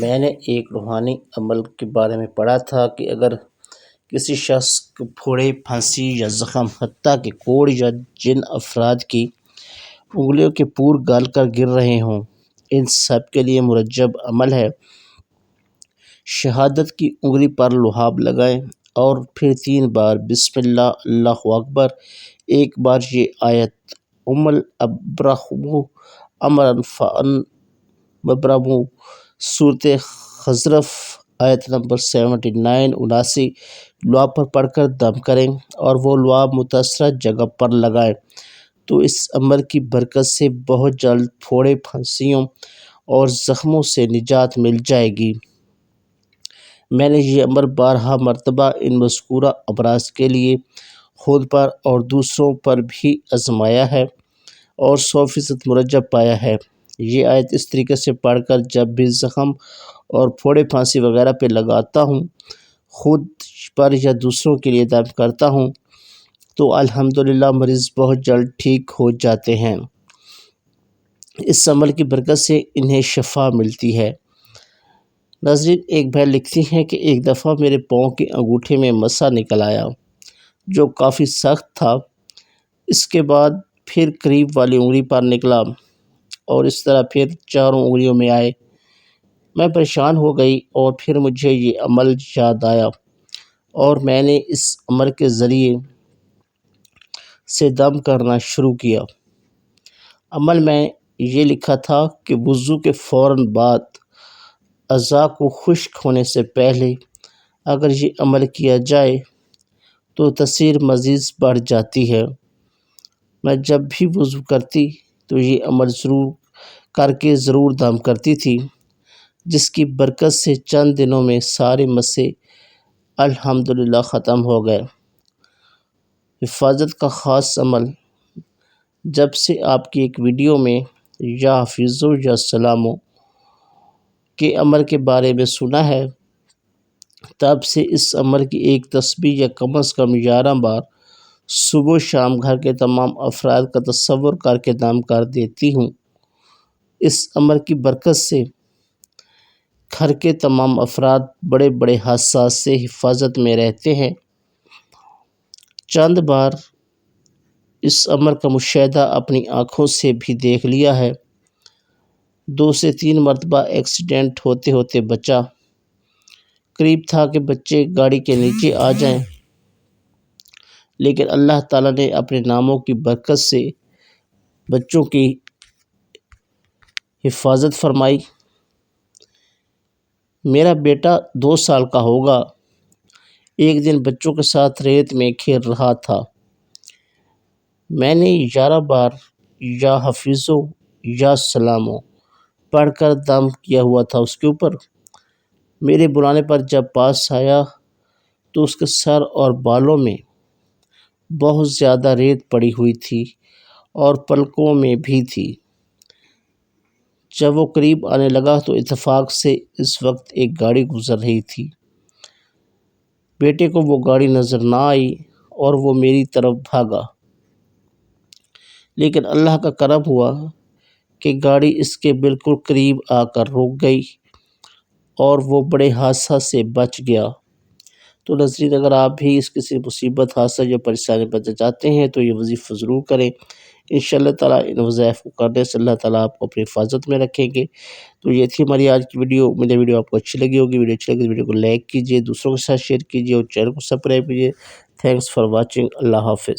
میں نے ایک روحانی عمل کے بارے میں پڑھا تھا کہ اگر کسی شخص کو پھوڑے، پھانسی یا زخم، حتیٰ کہ کوڑ یا جن افراد کی انگلیوں کے پور گل کر گر رہے ہوں، ان سب کے لیے مرجب عمل ہے: شہادت کی انگلی پر لعاب لگائیں اور پھر 3 بار بسم اللہ، اللہ اکبر، ایک بار یہ آیت: الابرحوا امرا فان مبرموا، سورۃ خزرف، آیت نمبر 79 لعاب پر پڑھ کر دم کریں اور وہ لعاب متاثرہ جگہ پر لگائیں تو اس عمل کی برکت سے بہت جلد پھوڑے، پھانسیوں اور زخموں سے نجات مل جائے گی۔ میں نے یہ عمل بارہا مرتبہ ان مذکورہ امراض کے لیے خود پر اور دوسروں پر بھی آزمایا ہے اور 100% مرجب پایا ہے۔ یہ آیت اس طریقے سے پڑھ کر جب بھی زخم اور پھوڑے، پھانسی وغیرہ پہ لگاتا ہوں، خود پر یا دوسروں کے لیے دم کرتا ہوں تو الحمدللہ مریض بہت جلد ٹھیک ہو جاتے ہیں۔ اس عمل کی برکت سے انہیں شفا ملتی ہے۔ ناظرین، ایک بہن لکھتی ہیں کہ ایک دفعہ میرے پاؤں کے انگوٹھے میں مسا نکل آیا جو کافی سخت تھا۔ اس کے بعد پھر قریب والی انگلی پر نکلا اور اس طرح پھر چاروں انگلیوں میں آئے۔ میں پریشان ہو گئی اور پھر مجھے یہ عمل یاد آیا اور میں نے اس عمل کے ذریعے سے دم کرنا شروع کیا۔ عمل میں یہ لکھا تھا کہ وضو کے فوراً بعد اعضاء کو خشک ہونے سے پہلے اگر یہ عمل کیا جائے تو تاثیر مزید بڑھ جاتی ہے۔ میں جب بھی وضو کرتی تو یہ عمل کر کے ضرور دم کرتی تھی، جس کی برکت سے چند دنوں میں سارے مسے الحمدللہ ختم ہو گئے۔ حفاظت کا خاص عمل: جب سے آپ کی ایک ویڈیو میں یا حفیظو یا سلامو کے عمل کے بارے میں سنا ہے، تب سے اس عمل کی ایک تسبیح یا کم از کم 11 بار صبح و شام گھر کے تمام افراد کا تصور کر کے دم کر دیتی ہوں۔ اس عمل کی برکت سے گھر کے تمام افراد بڑے بڑے حادثات سے حفاظت میں رہتے ہیں۔ چند بار اس عمل کا مشاہدہ اپنی آنکھوں سے بھی دیکھ لیا ہے۔ 2 سے 3 مرتبہ ایکسیڈنٹ ہوتے ہوتے بچا۔ قریب تھا کہ بچے گاڑی کے نیچے آ جائیں، لیکن اللہ تعالیٰ نے اپنے ناموں کی برکت سے بچوں کی حفاظت فرمائی۔ میرا بیٹا 2 سال کا ہوگا، ایک دن بچوں کے ساتھ ریت میں کھیل رہا تھا۔ میں نے 11 بار یا حفیظو یا سلامو پڑھ کر دم کیا ہوا تھا اس کے اوپر۔ میرے بلانے پر جب پاس آیا تو اس کے سر اور بالوں میں بہت زیادہ ریت پڑی ہوئی تھی اور پلکوں میں بھی تھی۔ جب وہ قریب آنے لگا تو اتفاق سے اس وقت ایک گاڑی گزر رہی تھی۔ بیٹے کو وہ گاڑی نظر نہ آئی اور وہ میری طرف بھاگا، لیکن اللہ کا کرم ہوا کہ گاڑی اس کے بالکل قریب آ کر رک گئی اور وہ بڑے حادثہ سے بچ گیا۔ تو ناظرین، اگر آپ بھی اس کسی مصیبت، حادثہ یا پریشانی بچنا چاہتے ہیں تو یہ وظیفہ ضرور کریں۔ انشاءاللہ تعالیٰ ان وظائف کو کرنے سے اللہ تعالیٰ آپ کو اپنی حفاظت میں رکھیں گے۔ تو یہ تھی ہماری آج کی ویڈیو۔ مجھے ویڈیو آپ کو اچھی لگی ہوگی۔ ویڈیو اچھی لگی تو ویڈیو کو لائک کیجیے، دوسروں کے ساتھ شیئر کیجیے اور چینل کو سبسکرائب کیجیے۔ Thanks for watching. اللہ حافظ۔